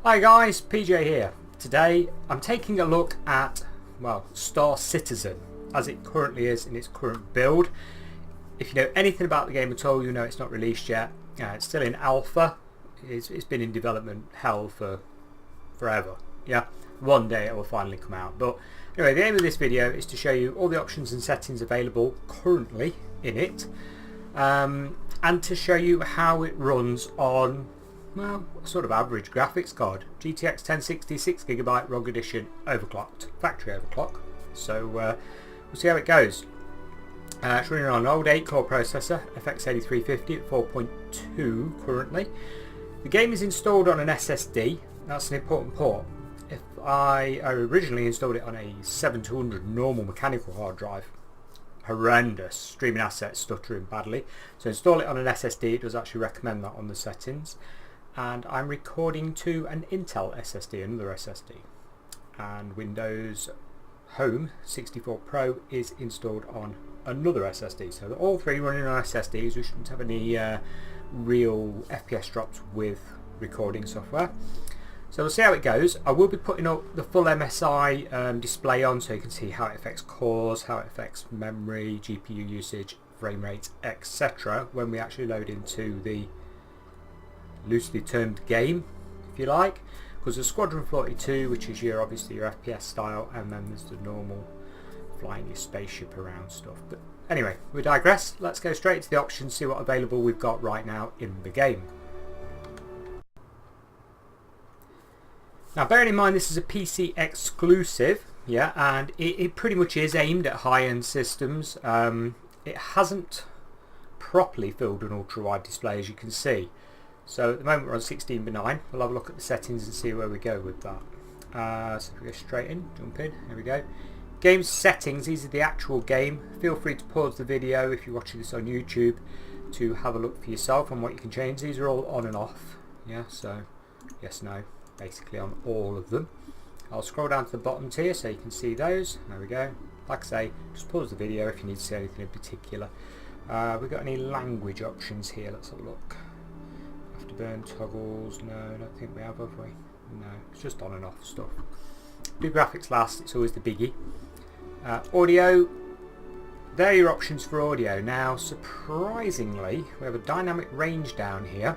Hi guys, PJ here. Today I'm taking a look at, well, Star Citizen as it currently is in its current build. If you know anything about the game at all, you know it's not released yet. It's still in alpha. It's been in development hell for forever. Yeah, one day it will finally come out. But anyway, the aim of this video is to show you all the options and settings available currently in it, and to show you how it runs on, well, a sort of average graphics card. GTX 1060 6GB ROG Edition overclocked, factory overclock. So we'll see how it goes. It's running on an old 8-core processor, FX8350 at 4.2 currently. The game is installed on an SSD. That's an important port. If I originally installed it on a 7200 normal mechanical hard drive. Horrendous, streaming assets stuttering badly. So install it on an SSD. It does actually recommend that on the settings. And I'm recording to an Intel SSD, another SSD. And Windows Home 64 Pro is installed on another SSD. So all three running on SSDs. We shouldn't have any real FPS drops with recording software. So we'll see how it goes. I will be putting up the full MSI display on so you can see how it affects cores, how it affects memory, GPU usage, frame rates, etc. when we actually load into the loosely termed game, if you like, because there's Squadron 42, which is your obviously your FPS style, and then there's the normal flying your spaceship around stuff. But anyway, we digress. Let's go straight to the options, see what available we've got right now in the game. Now, bearing in mind this is a PC exclusive, yeah, and it pretty much is aimed at high-end systems. It hasn't properly filled an ultra-wide display, as you can see. So at the moment we're on 16:9. We'll have a look at the settings and see where we go with that. So if we go straight in, jump in, here we go. Game settings, these are the actual game. Feel free to pause the video if you're watching this on YouTube to have a look for yourself on what you can change. These are all on and off, yeah, so yes, no, basically on all of them. I'll scroll down to the bottom tier so you can see those. There we go. Like I say, just pause the video if you need to see anything in particular. We've got any language options here? Let's have a look. Afterburn toggles, no, I don't think we have we? No, it's just on and off stuff. Do graphics last, it's always the biggie. Audio, there are your options for audio. Now, surprisingly, we have a dynamic range down here,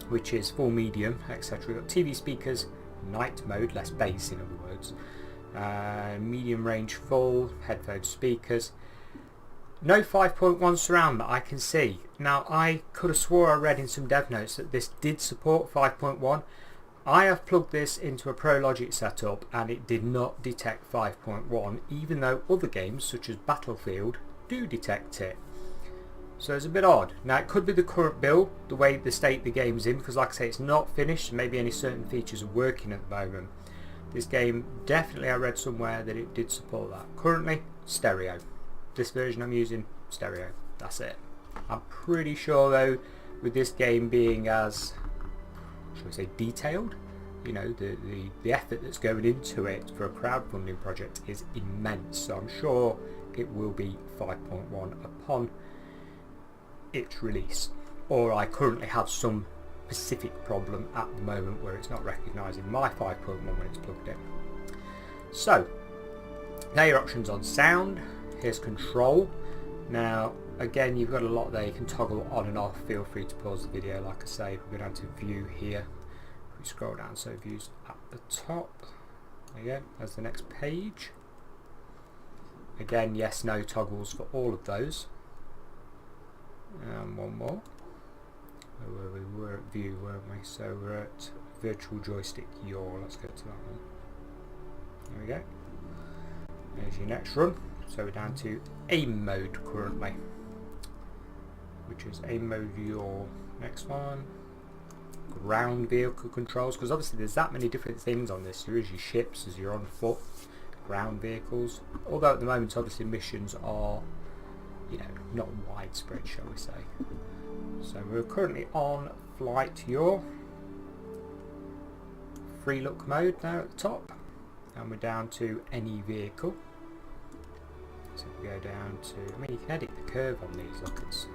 which is full medium, etc. We've got TV speakers, night mode, less bass in other words. Medium range full, headphone speakers. No 5.1 surround that I can see. Now, I could have swore I read in some dev notes that this did support 5.1. I have plugged this into a Pro Logic setup and it did not detect 5.1, even though other games such as Battlefield do detect it. So it's a bit odd. Now, it could be the current build, the way the state the game's in, because like I say, it's not finished. Maybe any certain features are working at the moment. This game, definitely I read somewhere that it did support that. Currently, stereo. This version I'm using, stereo. That's it. I'm pretty sure though, with this game being as, shall we say, detailed, you know, the effort that's going into it for a crowdfunding project is immense. So I'm sure it will be 5.1 upon its release. Or I currently have some specific problem at the moment where it's not recognising my 5.1 when it's plugged in. So, now your options on sound. Here's control. Now, again, you've got a lot there. You can toggle on and off. Feel free to pause the video. Like I say, we go down to view here. We scroll down, so views at the top. There you go. There's the next page. Again, yes, no toggles for all of those. And one more. We were at view, weren't we? So we're at virtual joystick yaw. Let's go to that one. There we go. There's your next run. So we're down to aim mode currently, which is aim mode yaw. Next one, ground vehicle controls, because obviously there's that many different things on this. There is your ships, as you're on foot, ground vehicles. Although at the moment, obviously missions are, you know, not widespread, shall we say. So we're currently on flight yaw. Free look mode now at the top, and we're down to any vehicle. So we go down to, I mean, you can edit the curve on these. Look, it's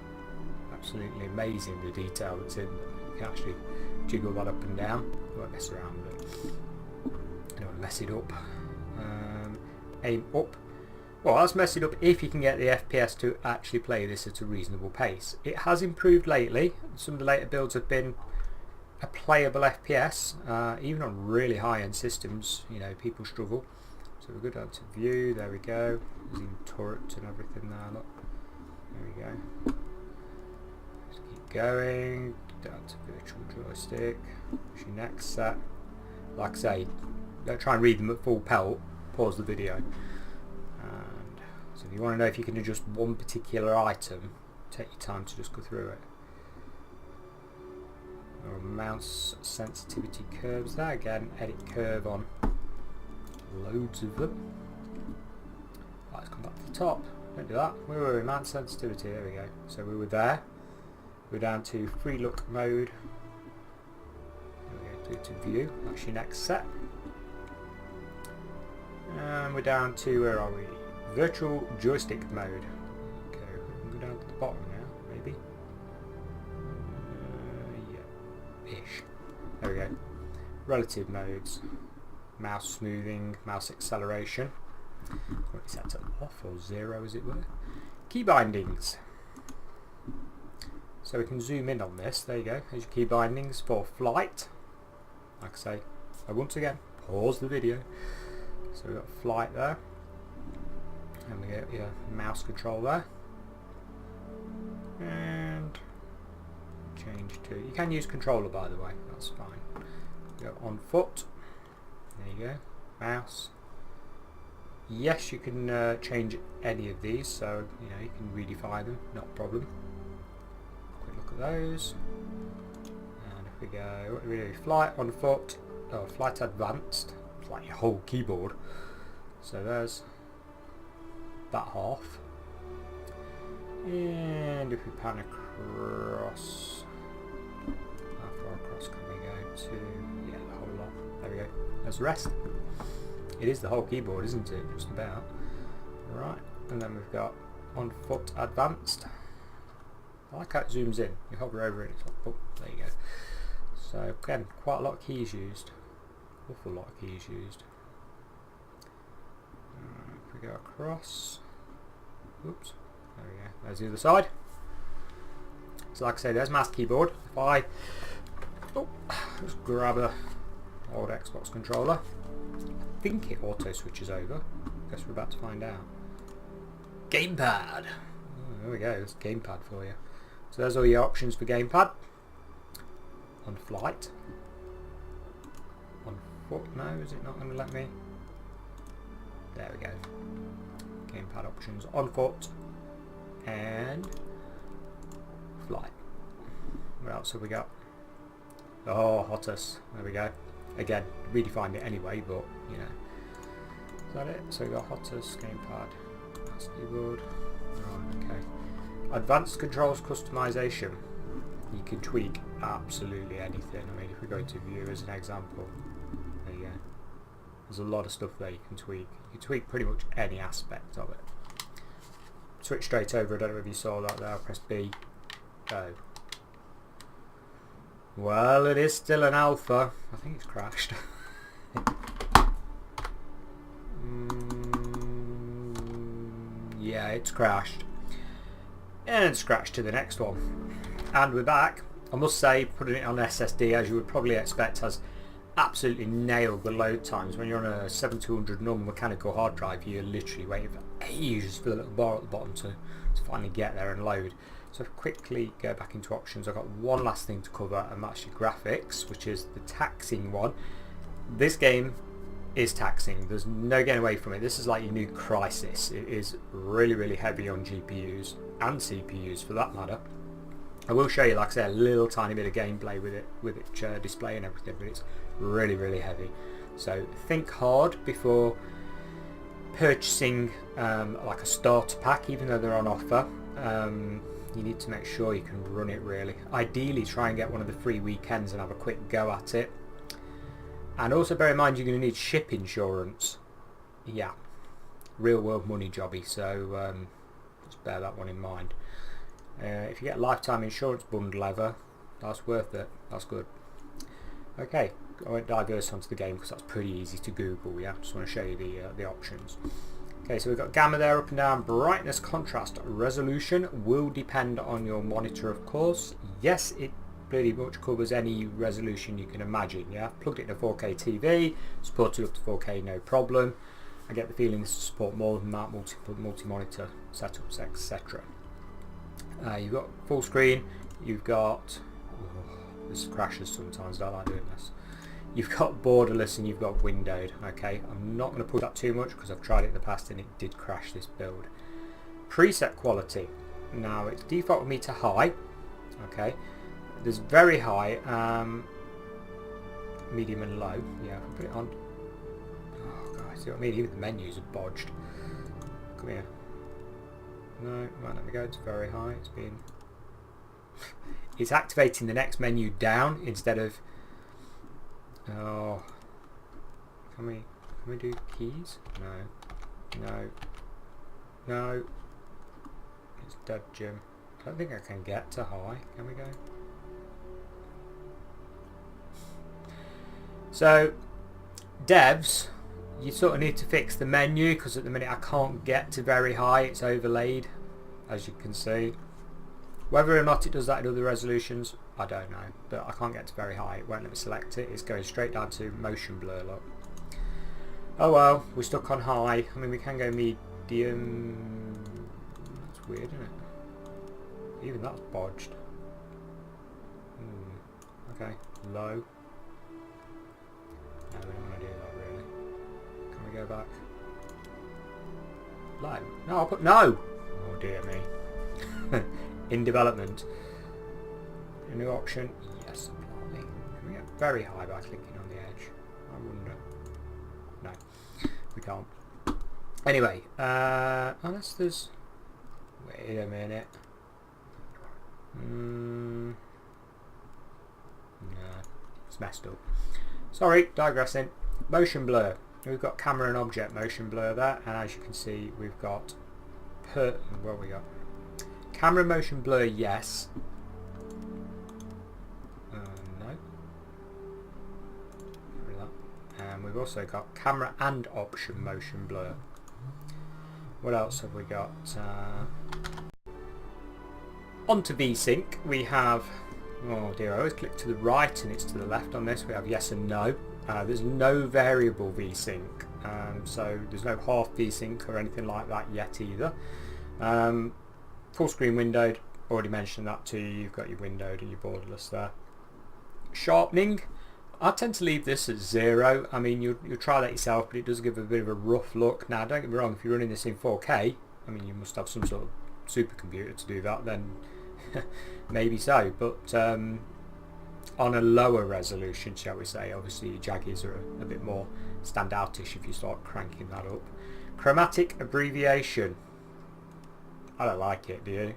absolutely amazing the detail that's in them. you can actually jiggle that up and down. I won't mess around with it. I don't want to mess it up. Aim up. Well, that's messed it up if you can get the FPS to actually play this at a reasonable pace. It has improved lately. Some of the later builds have been a playable FPS. Even on really high-end systems, you know, people struggle. So we'll go down to view. There we go. There's even turrets and everything there. Look. There we go. Let's keep going. Down to virtual joystick. What's your next set? Like I say, don't try and read them at full pelt. Pause the video. And so if you want to know if you can adjust one particular item, take your time to just go through it. Or mouse sensitivity curves there. Again, edit curve on loads of them. Right, let's come back to the top. Don't do that. Where were we? Mouse sensitivity. There we go. So we were there. We're down to free look mode. There we go. To view. That's your next set. And we're down to, where are we? Virtual joystick mode. Okay, we can go down to the bottom now, maybe. Yeah, ish. There we go. Relative modes. Mouse smoothing, mouse acceleration. Currently set to off or 0 as it were. Key bindings. So we can zoom in on this. There you go. There's your key bindings for flight. Like I say, once again, pause the video. So we've got flight there. And we get your mouse control there. And change to, you can use controller by the way, that's fine. Go on foot. There you go. Mouse. Yes, you can change any of these, so you know you can redefine them, not a problem. Quick look at those. And if we go, what do we do? Flight, on foot, oh, flight advanced. It's like your whole keyboard. So there's that half. And if we pan across, how far across can we go to? Yeah, the whole lot. There we go. There's the rest. It is the whole keyboard, isn't it? Just about. Right, and then we've got on foot advanced. I like how it zooms in. You hover over it, it's like, oh, there you go. So again, quite a lot of keys used. Awful lot of keys used. If we go across, oops, there we go. There's the other side. So like I say, there's mouse keyboard. If I just grab a old Xbox controller, I think it auto switches over. Guess we're about to find out. Gamepad. Oh, there we go. There's gamepad for you. So there's all your options for gamepad. On flight. On foot. No, is it not going to let me? There we go. Gamepad options on foot and flight. What else have we got? Oh, Hotus. There we go. Again, redefined it anyway, but you know. Is that it? So we got Hotus, gamepad, mouse keyboard. Right, okay. Advanced controls customization. You can tweak absolutely anything. I mean, if we go to view as an example, there you go. There's a lot of stuff there you can tweak. You can tweak pretty much any aspect of it. Switch straight over. I don't know if you saw that there. I'll press B. Go. Well, it is still an alpha. I think it's crashed. Yeah, it's crashed. And scratch to the next one. And we're back. I must say, putting it on SSD, as you would probably expect, has absolutely nailed the load times. When you're on a 7200 non-mechanical hard drive, you're literally waiting for ages for the little bar at the bottom to finally get there and load. So quickly go back into options. I've got one last thing to cover, and that's your graphics, which is the taxing one. This game is taxing. There's no getting away from it. This is like your new Crisis. It is really, really heavy on GPUs and CPUs for that matter. I will show you, like I said, a little tiny bit of gameplay with it display and everything, but it's really, really heavy. So think hard before purchasing like a starter pack, even though they're on offer. You need to make sure you can run it really. Ideally try and get one of the free weekends and have a quick go at it. And also bear in mind you're going to need ship insurance. Yeah, real world money jobby, so just bear that one in mind. If you get a lifetime insurance bundle ever, That's worth it. That's good. Okay, I won't diverse onto the game because that's pretty easy to Google. Yeah, just want to show you the options. Okay, so we've got gamma there, up and down, brightness, contrast, resolution will depend on your monitor, of course. Yes, it pretty much covers any resolution you can imagine. Yeah, plugged it in a 4K TV, supported up to 4K, no problem. I get the feeling this will support more than that, multi-monitor setups, etc. You've got full screen. You've got this crashes sometimes. I don't like doing this. You've got borderless and you've got windowed. Okay, I'm not going to push that too much because I've tried it in the past and it did crash this build. Preset quality. Now it's default with me to high. Okay, there's very high, medium and low. Yeah, I'll put it on. Oh god, see what I mean? Even the menus are bodged. Come here. No, right, let me go to very high. It's been. It's activating the next menu down instead of. Oh, can we do keys? No. It's dead, Jim. I don't think I can get to high. Can we go? So, devs, you sort of need to fix the menu because at the minute I can't get to very high. It's overlaid, as you can see. Whether or not it does that in other resolutions, I don't know, but I can't get to very high. It won't let me select it. It's going straight down to motion blur, look. Oh well, we're stuck on high. I mean, we can go medium. That's weird, isn't it? Even that's bodged. Okay, low. No, we don't want to do that really. Can we go back? Low. No, I'll put no! Oh dear me. In development. A new option? Yes, apply. Can we get very high by clicking on the edge? I wonder. No, we can't. Anyway, unless there's... Wait a minute. No, it's messed up. Sorry, digressing. Motion blur. We've got camera and object motion blur there, and as you can see, we've got what we got? Camera motion blur, yes. No. And we've also got camera and option motion blur. What else have we got? Onto VSync, we have. Oh dear, I always click to the right and it's to the left on this. We have yes and no. There's no variable VSync, so there's no half VSync or anything like that yet either. Full screen windowed, already mentioned that to you. You've got your windowed and your borderless there. Sharpening, I tend to leave this at 0. I mean, you'll try that yourself, but it does give a bit of a rough look. Now, don't get me wrong, if you're running this in 4K, I mean, you must have some sort of supercomputer to do that, then maybe so. But on a lower resolution, shall we say, obviously your jaggies are a bit more standoutish if you start cranking that up. Chromatic abbreviation. I don't like it, do you?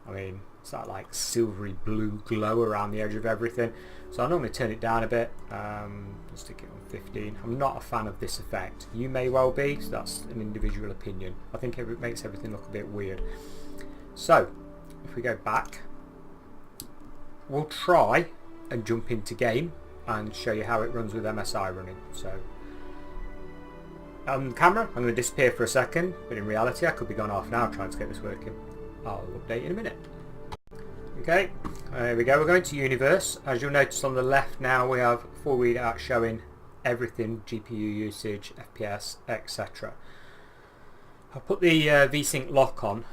I mean, it's that like silvery blue glow around the edge of everything. So I normally turn it down a bit. Let's stick it on 15. I'm not a fan of this effect. You may well be, so that's an individual opinion. I think it makes everything look a bit weird. So, if we go back, we'll try and jump into game and show you how it runs with MSI running. So, on camera, I'm going to disappear for a second, but in reality I could be gone half an hour trying to get this working. I'll update in a minute. Okay, there we go. We're going to Universe. As you'll notice on the left now, we have full readout showing everything, GPU usage, FPS, etc. I'll put the VSync lock on.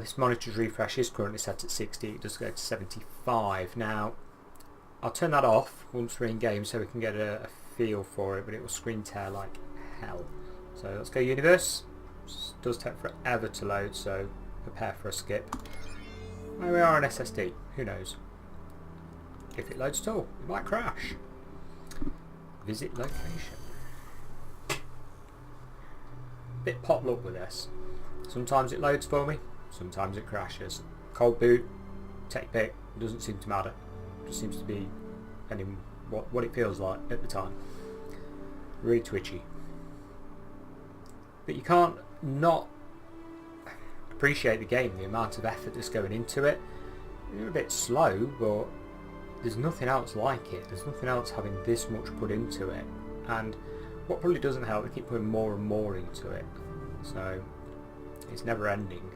This monitor's refresh is currently set at 60. It does go to 75. Now, I'll turn that off once we're in game so we can get a feel for it, but it will screen tear like hell. So let's go Universe. This does take forever to load, so prepare for a skip. There we are on SSD. Who knows? If it loads at all, it might crash. Visit location. Bit pot luck with this. Sometimes it loads for me, sometimes it crashes. Cold boot, take pick, doesn't seem to matter. It just seems to be what it feels like at the time. Really twitchy. But you can't not appreciate the game, the amount of effort that's going into it. You're a bit slow, but there's nothing else like it. There's nothing else having this much put into it. And what probably doesn't help, they keep putting more and more into it. So it's never ending.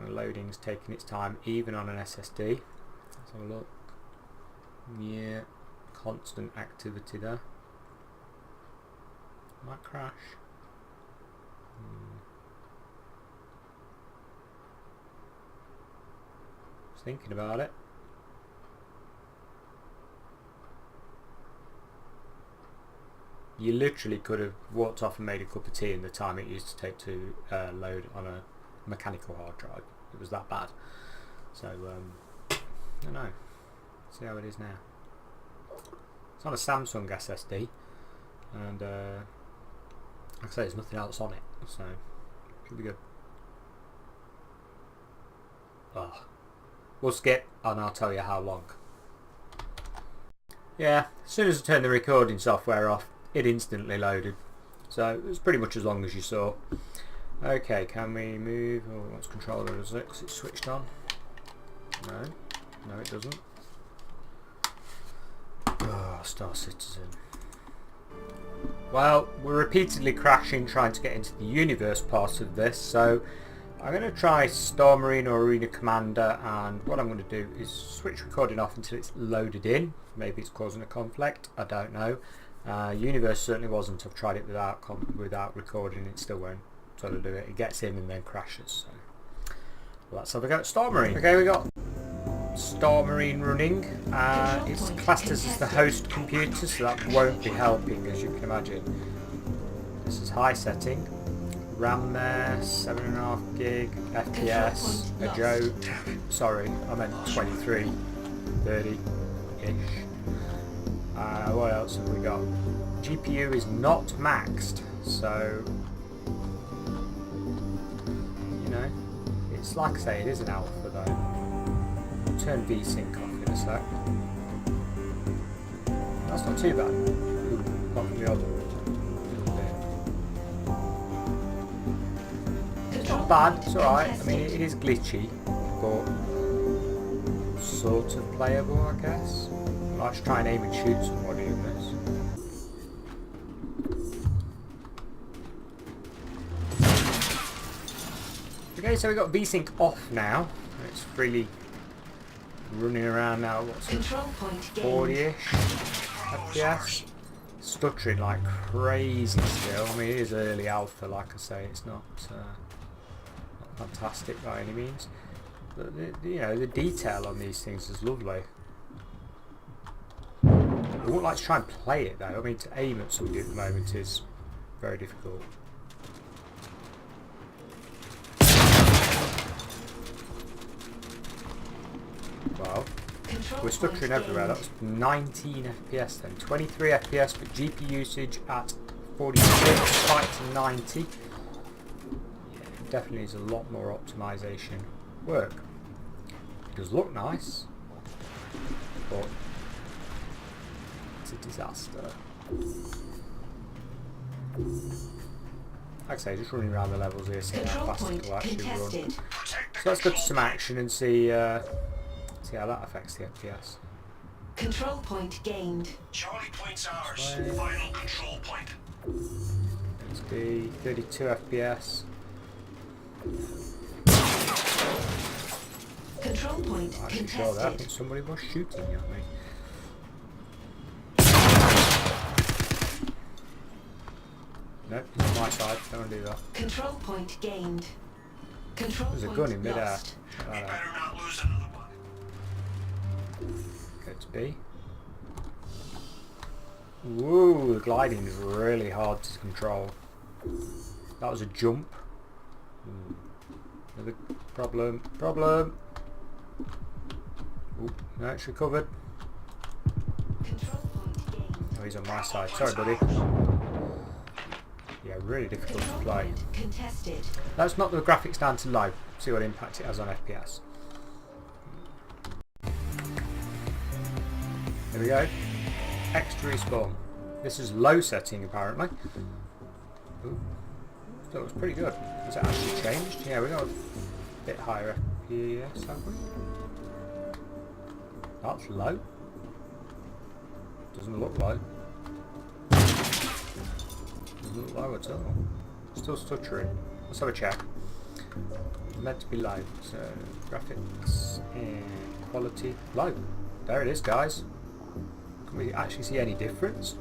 Loading's taking its time even on an SSD. Let's have a look. Yeah, constant activity there. Might crash. Just thinking about it. You literally could have walked off and made a cup of tea in the time it used to take to load on a mechanical hard drive. It was that bad. So, I don't know. See how it is now. It's on a Samsung SSD, and like I say, there's nothing else on it, so should be good. Oh. We'll skip, and I'll tell you how long. Yeah, as soon as I turned the recording software off, it instantly loaded. So it was pretty much as long as you saw. Okay, can we move? Oh, what's controller does it? Because it's switched on. No, it doesn't. Oh, Star Citizen. Well, we're repeatedly crashing trying to get into the universe part of this, so I'm going to try Star Marine or Arena Commander, and what I'm going to do is switch recording off until it's loaded in. Maybe it's causing a conflict, I don't know. Universe certainly wasn't. I've tried it without recording, it still won't sort of do it. It gets in and then crashes. So well, let's have a go at Star Marine. Okay, we got Star Marine running. It's classed as the host computer, so that won't be helping, as you can imagine. This is high setting. RAM there, 7.5 gig, FPS, a joke. Sorry, I meant 23, 30-ish. What else have we got? GPU is not maxed, so you know, it's like I say, it is an alpha though. I'll turn VSync off in a sec. That's not too bad. Apart from the other It's not bad, it's alright. I mean, it is glitchy, but sort of playable, I guess. I might just try and aim and shoot somebody in this. Okay, so we've got VSync off now. It's freely running around now. What's it? 40-ish FPS. Stuttering like crazy still. I mean, it is early alpha, like I say. It's not fantastic by any means. But you know, the detail on these things is lovely. I wouldn't like to try and play it though. I mean, to aim at somebody at the moment is very difficult. Well, we're stuttering everywhere. That was 19 FPS then. 23 FPS, but GPU usage at 46, spiked to 90. Yeah, it definitely needs a lot more optimization work. It does look nice, but it's a disaster. Like I say, just running around the levels here, seeing how fast it will actually run. So let's go to some action and see how that affects the FPS. Control point gained. Charlie point's ours. Final control point. Let's be 32 FPS. Control point I'm actually contested. sure that I think somebody was shooting at me. Nope, it's on my side. Don't want to do that. Control point gained. Control There's a point gun in midair. lost. We better not lose another one. Go to B. Woo, the gliding is really hard to control. That was a jump. Another problem. Ooh, no, it's recovered. Control point gained. Oh, he's on my side. Sorry, buddy. Yeah, really difficult to play. Point contested. Let's knock the graphics down to low. See what impact it has on FPS. There we go. Extra respawn. This is low setting apparently. Ooh. So it was pretty good. Has it actually changed? Yeah, we got a bit higher FPS, have we? That's low. Doesn't look low. Doesn't look low at all. Still stuttering. Let's have a check. Meant to be low. So graphics and quality low. There it is, guys. Can we actually see any difference?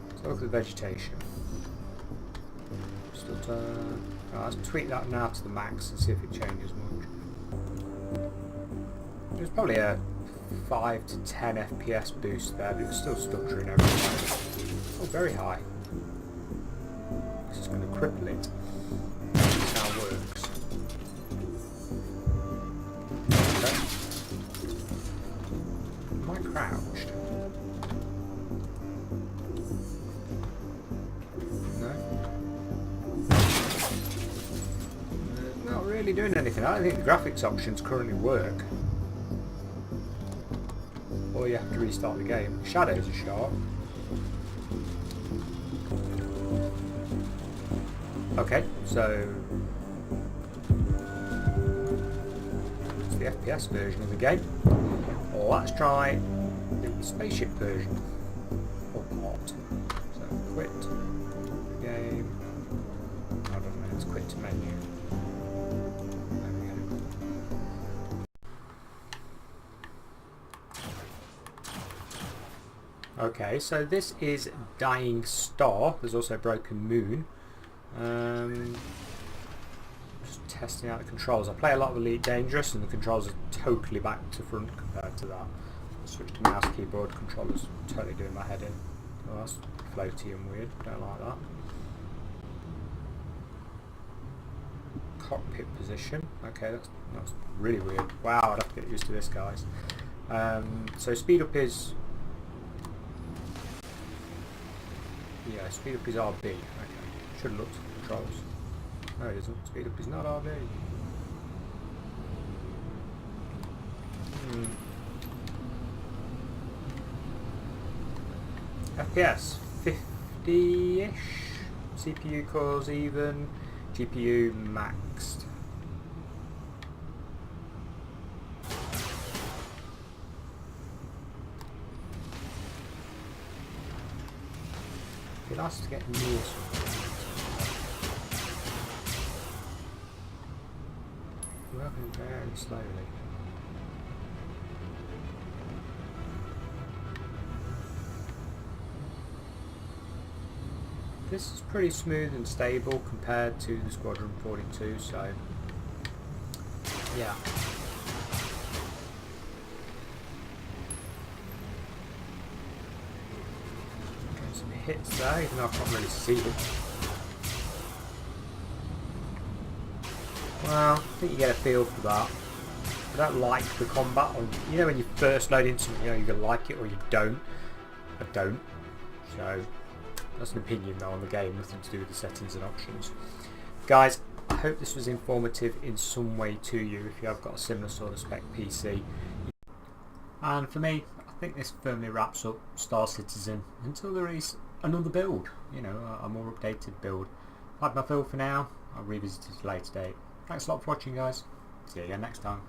Let's look at the vegetation. Let's tweak that now to the max and see if it changes much. There's probably a 5 to 10 FPS boost there, but it's still stuttering every time. Oh, very high. This is going to cripple it. That's how it works. Okay. Am I crouched? No? Not really doing anything. I don't think the graphics options currently work. Or you have to restart the game. Shadows are sharp. Okay, so it's the FPS version of the game. Let's try the spaceship version. Or not. So quit game. I don't know, let's quit menu. There we go. Okay, so this is Dying Star. There's also Broken Moon. Just testing out the controls. I play a lot of Elite Dangerous and the controls are totally back to front compared to that. Switch to mouse keyboard, controllers totally doing my head in. Oh, that's floaty and weird, don't like that. Cockpit position, okay, that's really weird. Wow, I'd have to get used to this, guys. So speed up is... yeah, speed up is RB, okay. Should have looked at the controls. No, it isn't. Speed up is not RB. FPS 50-ish. CPU cores even. GPU maxed. It has to get near something. Working very slowly. This is pretty smooth and stable compared to the Squadron 42, so yeah. Getting some hits there, even though I can't really see it. Well, I think you get a feel for that. I don't like the combat. You know when you first load into something, you either like it or you don't. I don't. So that's an opinion though on the game, nothing to do with the settings and options. Guys, I hope this was informative in some way to you if you have got a similar sort of spec PC. And for me, I think this firmly wraps up Star Citizen until there is another build, you know, a more updated build. I've had my fill for now. I'll revisit it at a later date. Thanks a lot for watching, guys. See you again next time.